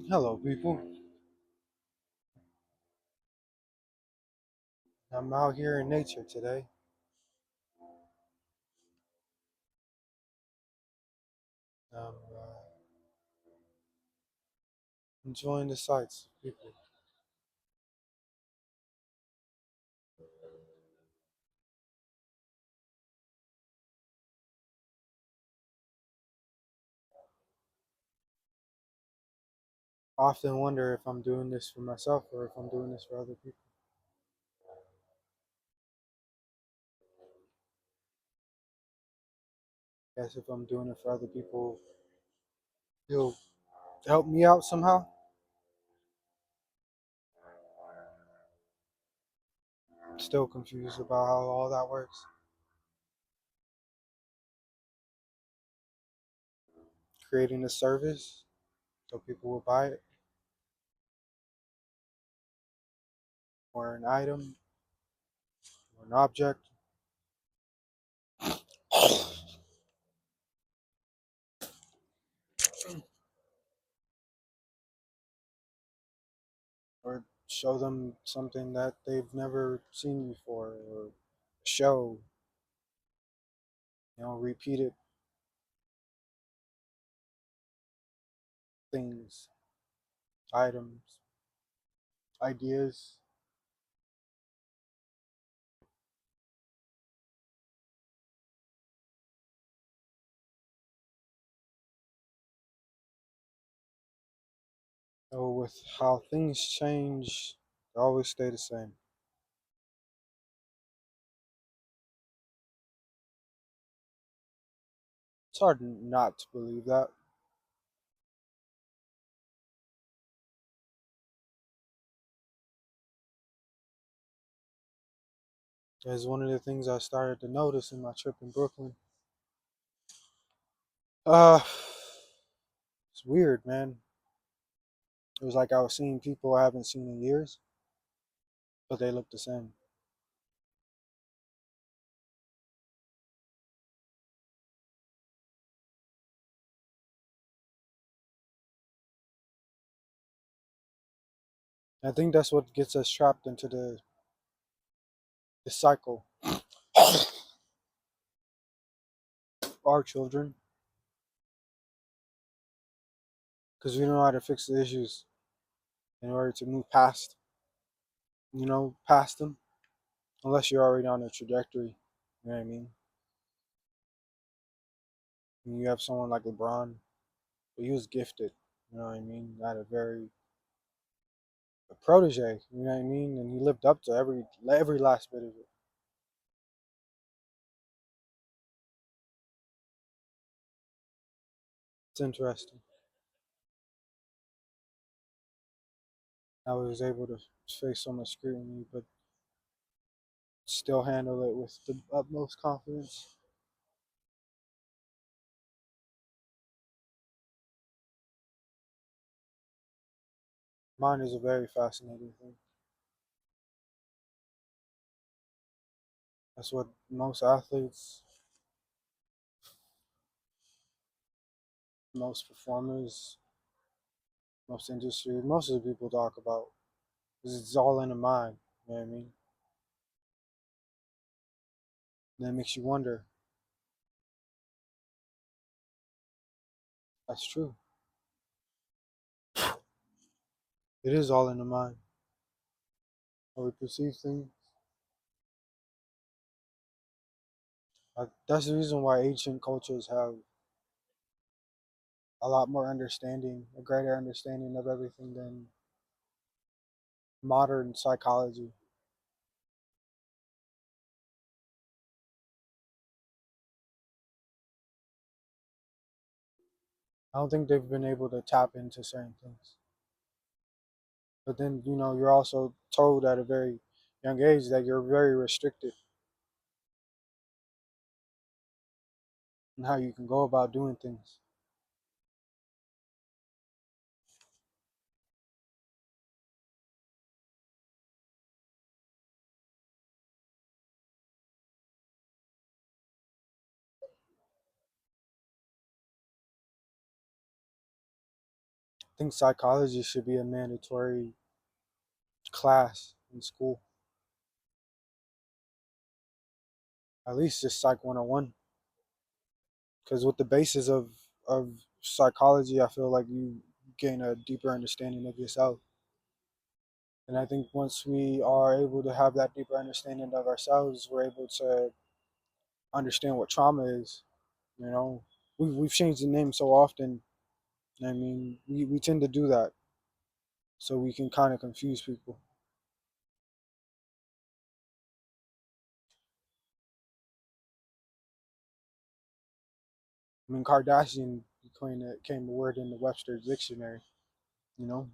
Hello, people. I'm out here in nature today. I'm enjoying the sights. People often wonder if I'm doing this for myself or if I'm doing this for other people. Guess if I'm doing it for other people, it'll help me out somehow. Still confused about how all that works. Creating a service so people will buy it, or an item, or an object, or show them something that they've never seen before, or show, repeated things, items, ideas. So with how things change, they always stay the same. It's hard not to believe that. As one of the things I started to notice in my trip in Brooklyn. Uh, it's weird, man. It was like I was seeing people I haven't seen in years, but they look the same. I think that's what gets us trapped into the cycle. Our children, because we don't know how to fix the issues in order to move past them, unless you're already on a trajectory. You know what I mean? And you have someone like LeBron, but he was gifted. You know what I mean? At a protege. You know what I mean? And he lived up to every last bit of it. It's interesting. I was able to face so much scrutiny, but still handle it with the utmost confidence. Mine is a very fascinating thing. That's what most athletes, most performers, most industry, most of the people talk about. 'Cause it's all in the mind. You know what I mean? And that makes you wonder. That's true. It is all in the mind. How we perceive things. That's the reason why ancient cultures have a lot more understanding, a greater understanding of everything than modern psychology. I don't think they've been able to tap into certain things. But then, you're also told at a very young age that you're very restricted in how you can go about doing things. think psychology should be a mandatory class in school, at least just Psych 101. Because with the basis of psychology, I feel like you gain a deeper understanding of yourself. And I think once we are able to have that deeper understanding of ourselves, we're able to understand what trauma is. You know, we've changed the name so often. I mean, we tend to do that so we can kind of confuse people. I mean, Kardashian became a word in the Webster's dictionary. You know,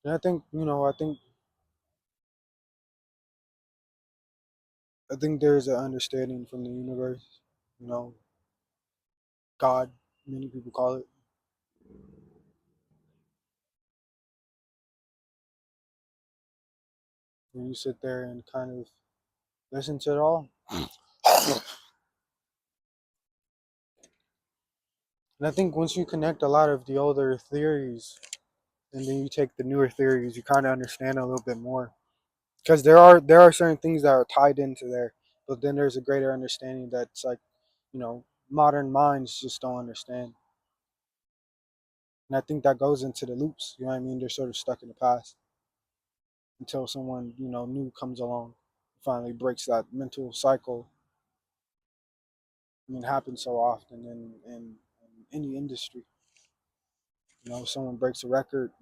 and I think there's an understanding from the universe. You know, God, many people call it. When you sit there and kind of listen to it all, and I think once you connect a lot of the older theories and then you take the newer theories, you kind of understand a little bit more. Because there are certain things that are tied into there, but then there's a greater understanding that's like, modern minds just don't understand. And I think that goes into the loops. You know what I mean? They're sort of stuck in the past until someone new comes along, finally breaks that mental cycle. I mean, it happens so often in any industry. Someone breaks a record,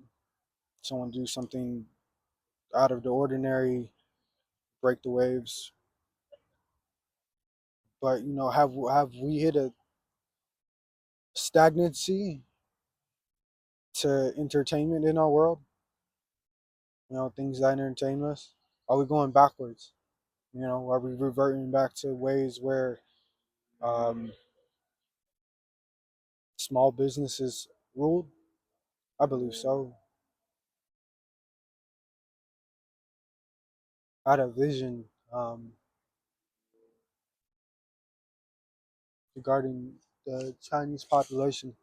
someone do something out of the ordinary, break the waves. But have we hit a stagnancy to entertainment in our world? Things that entertain us. Are we going backwards? Are we reverting back to ways where um, small businesses ruled? I believe so. I had a vision regarding the Chinese population.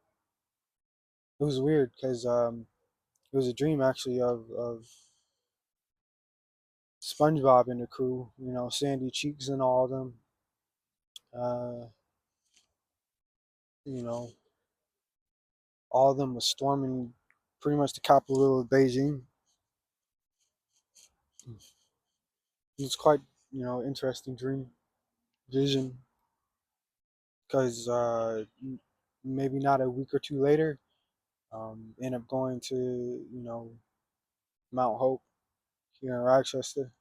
It was weird because it was a dream actually of SpongeBob and the crew. Sandy Cheeks and all of them. Uh, you know, all of them was storming pretty much the capital of Beijing. It was quite interesting dream vision because maybe not a week or two later, end up going to Mount Hope here in Rochester.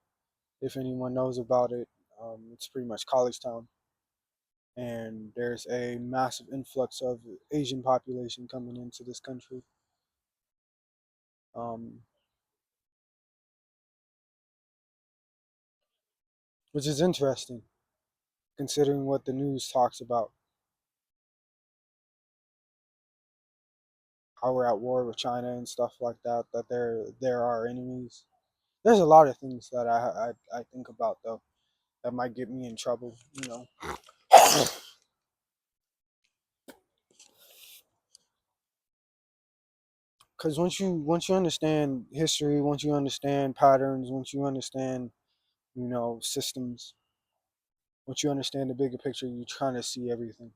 If anyone knows about it, it's pretty much college town, and there's a massive influx of Asian population coming into this country. Um, which is interesting considering what the news talks about, how we're at war with China and stuff like that. That there are enemies. There's a lot of things that I think about though that might get me in trouble. Because once you understand history, once you understand patterns, once you understand systems, once you understand the bigger picture, you trying to see everything.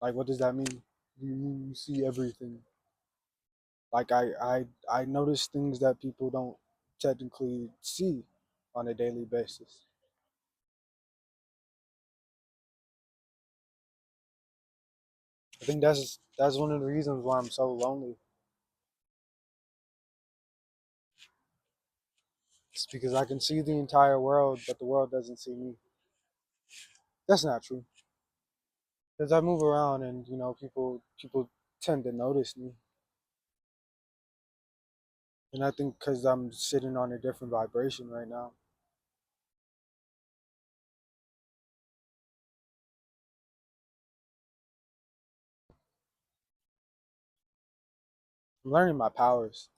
Like, what does that mean? You see everything. Like I notice things that people don't technically see on a daily basis. I think that's one of the reasons why I'm so lonely. It's because I can see the entire world, but the world doesn't see me. That's not true. Because I move around, and people tend to notice me. And I think because I'm sitting on a different vibration right now, I'm learning my powers.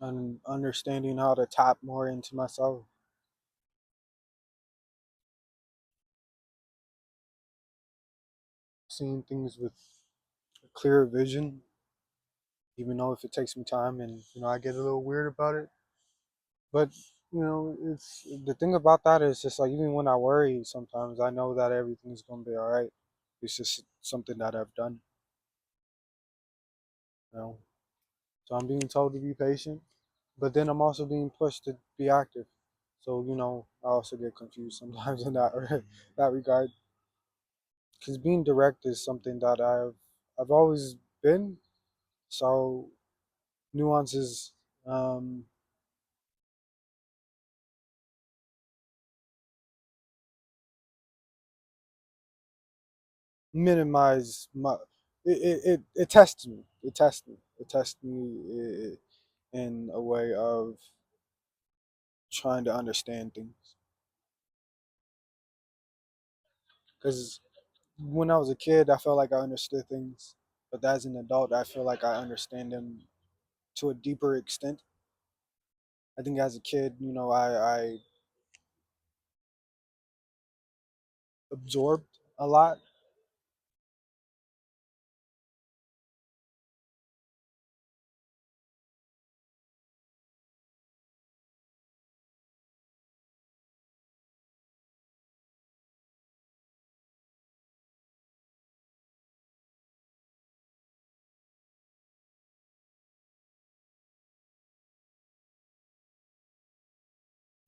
And understanding how to tap more into myself, seeing things with a clearer vision, even though if it takes me time and I get a little weird about it. But it's the thing about that is just like even when I worry, sometimes I know that everything's gonna be all right. It's just something that I've done, you know. So I'm being told to be patient, but then I'm also being pushed to be active. So I also get confused sometimes in that that regard. Because being direct is something that I've always been. So nuances um, minimize my. It tests me. It tests me. It tests me in a way of trying to understand things. Because when I was a kid, I felt like I understood things, but as an adult, I feel like I understand them to a deeper extent. I think as a kid, I absorbed a lot.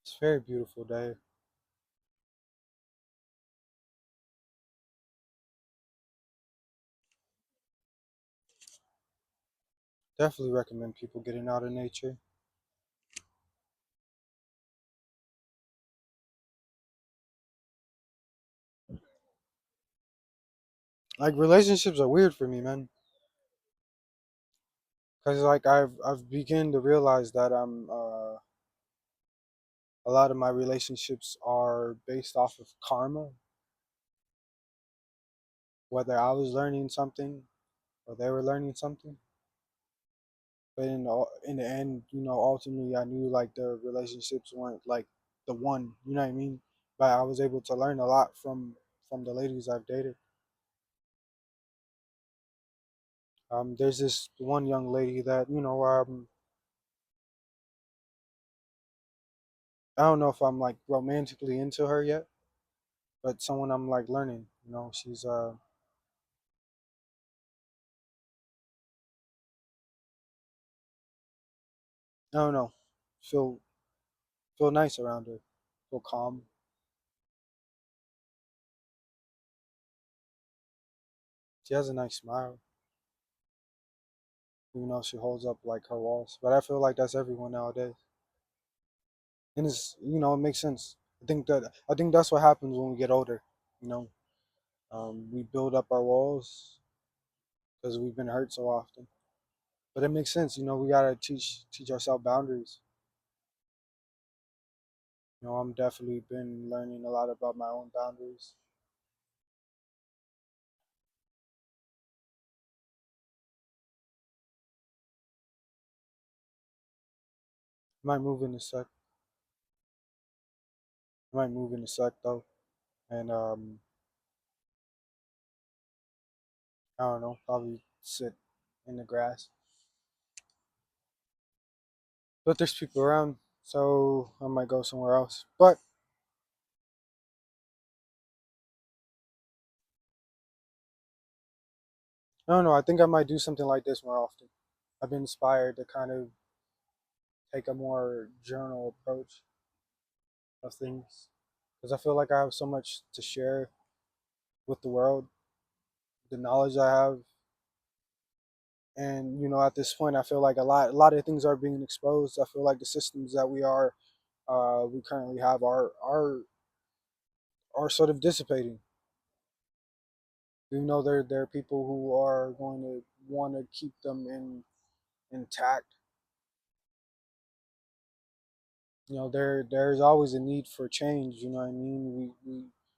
It's a very beautiful day. Definitely recommend people getting out in nature. Like relationships are weird for me, man. Cause like I've begun to realize that a lot of my relationships are based off of karma, whether I was learning something or they were learning something. But in the end, ultimately, I knew like the relationships weren't like the one. You know what I mean? But I was able to learn a lot from the ladies I've dated. There's this one young lady that I don't know if I'm like romantically into her yet, but someone I'm like learning. She's I don't know, feel feel nice around her, feel calm. She has a nice smile, even though she holds up like her walls. But I feel like that's everyone nowadays, and it makes sense. I think that's what happens when we get older. You know, we build up our walls because we've been hurt so often. But it makes sense. We gotta teach ourselves boundaries. I'm definitely been learning a lot about my own boundaries. I might move in a sec. I might move in a sec though, and I don't know, probably sit in the grass. But there's people around, so I might go somewhere else. But I don't know. I think I might do something like this more often. I've been inspired to kind of take a more journal approach of things because I feel like I have so much to share with the world, the knowledge I have, and at this point, I feel like a lot of things are being exposed. I feel like the systems that we are we currently have are sort of dissipating. Even though there are people who are going to want to keep them intact. You know, there's always a need for change. You know what I mean?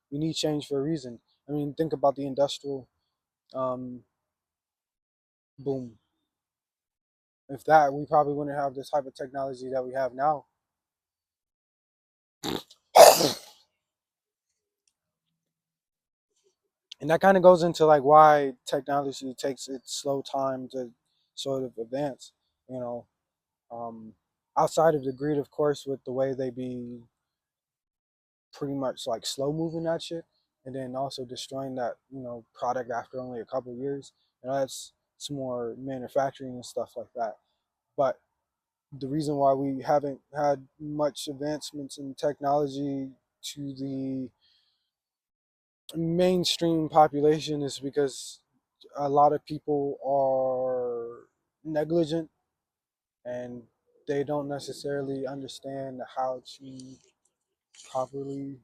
We need change for a reason. I mean, think about the industrial um, boom. If that, we probably wouldn't have this type of technology that we have now. And that kind of goes into like why technology takes its slow time to sort of advance. You know, um, outside of the greed, of course, with the way they be pretty much like slow moving that shit, and then also destroying that product after only a couple of years. You know, that's some more manufacturing and stuff like that. But the reason why we haven't had much advancements in technology to the mainstream population is because a lot of people are negligent and they don't necessarily understand how to properly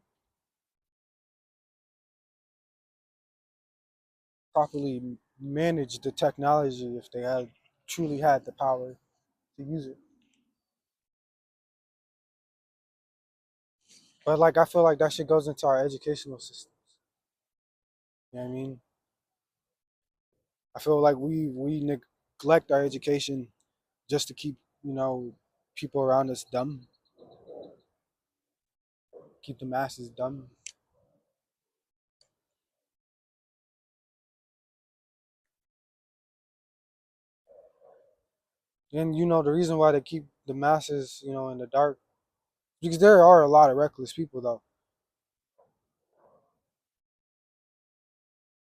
properly manage the technology if they had truly had the power to use it. But like I feel like that shit goes into our educational systems. You know what I mean? I feel like we neglect our education just to keep, people around us dumb, keep the masses dumb. And the reason why they keep the masses, in the dark, because there are a lot of reckless people though.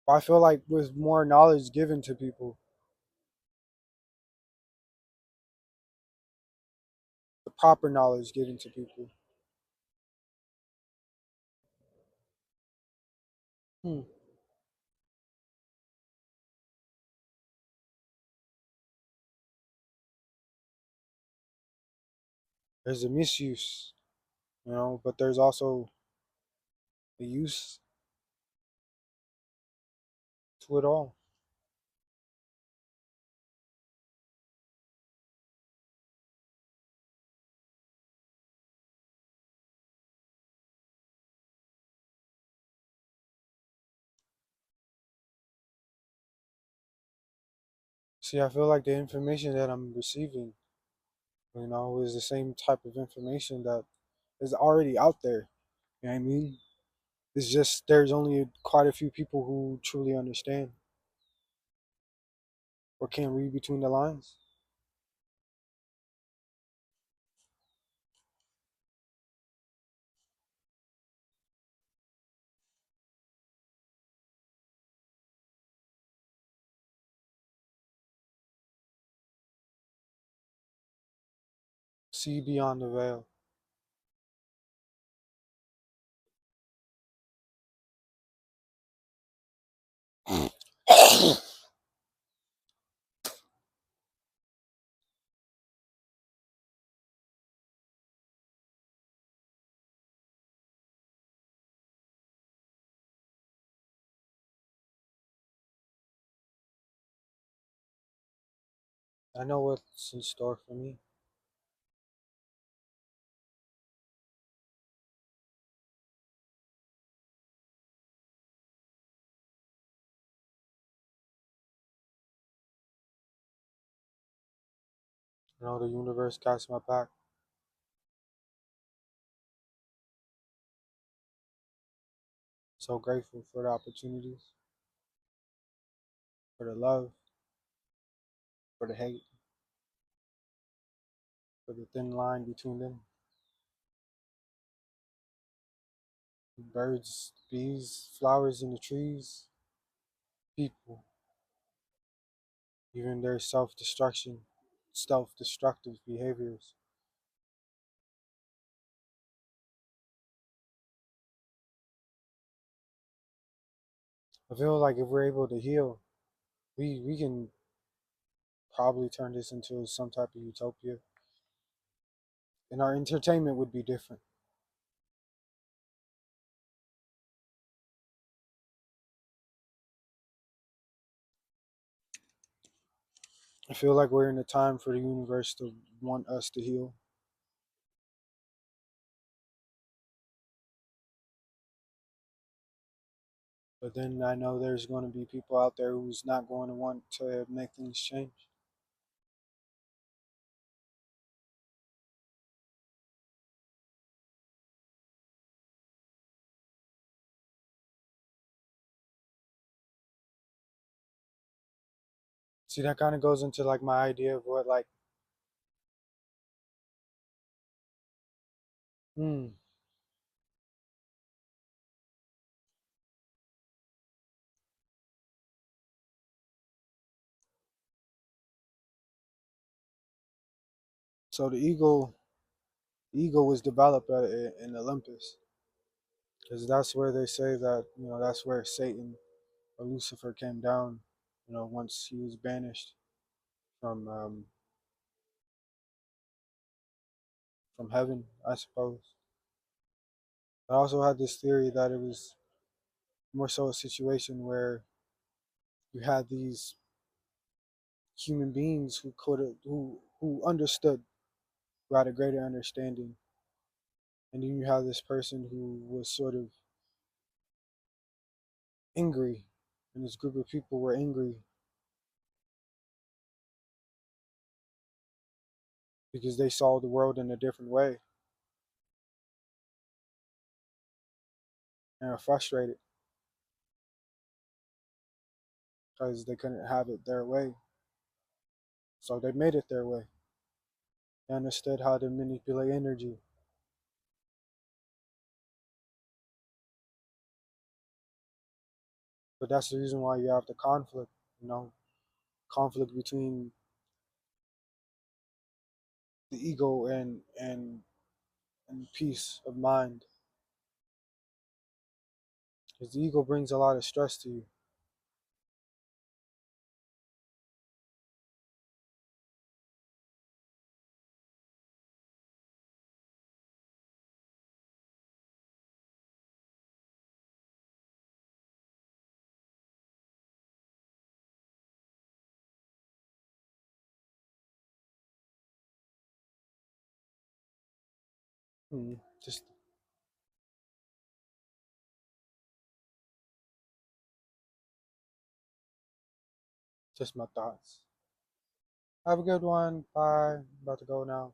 But I feel like with more knowledge given to people, the proper knowledge given to people, hmm, there's a misuse, but there's also the use to it all. See, I feel like the information that I'm receiving, is the same type of information that is already out there. You know what I mean? It's just there's only quite a few people who truly understand or can read between the lines. See beyond the veil. I know what's in store for me. The universe got my back. So grateful for the opportunities, for the love, for the hate, for the thin line between them. Birds, bees, flowers in the trees, people, even their self destructive behaviors. I feel like if we're able to heal, we can probably turn this into some type of utopia. and our entertainment would be different. I feel like we're in a time for the universe to want us to heal. But then I know there's going to be people out there who's not going to want to make things change. See, that kind of goes into like my idea of what like, hmm. So the ego was developed in Olympus, because that's where they say that that's where Satan or Lucifer came down. Once he was banished from from heaven, I suppose. I also had this theory that it was more so a situation where you had these human beings who could who understood, who had a greater understanding, and then you have this person who was sort of angry, and this group of people were angry because they saw the world in a different way and are frustrated because they couldn't have it their way. So they made it their way. They understood how to manipulate energy. But that's the reason why you have the conflict, you know, conflict between the ego and peace of mind. Because the ego brings a lot of stress to you. Hmm. Just just my thoughts. Have a good one. Bye. About to go now.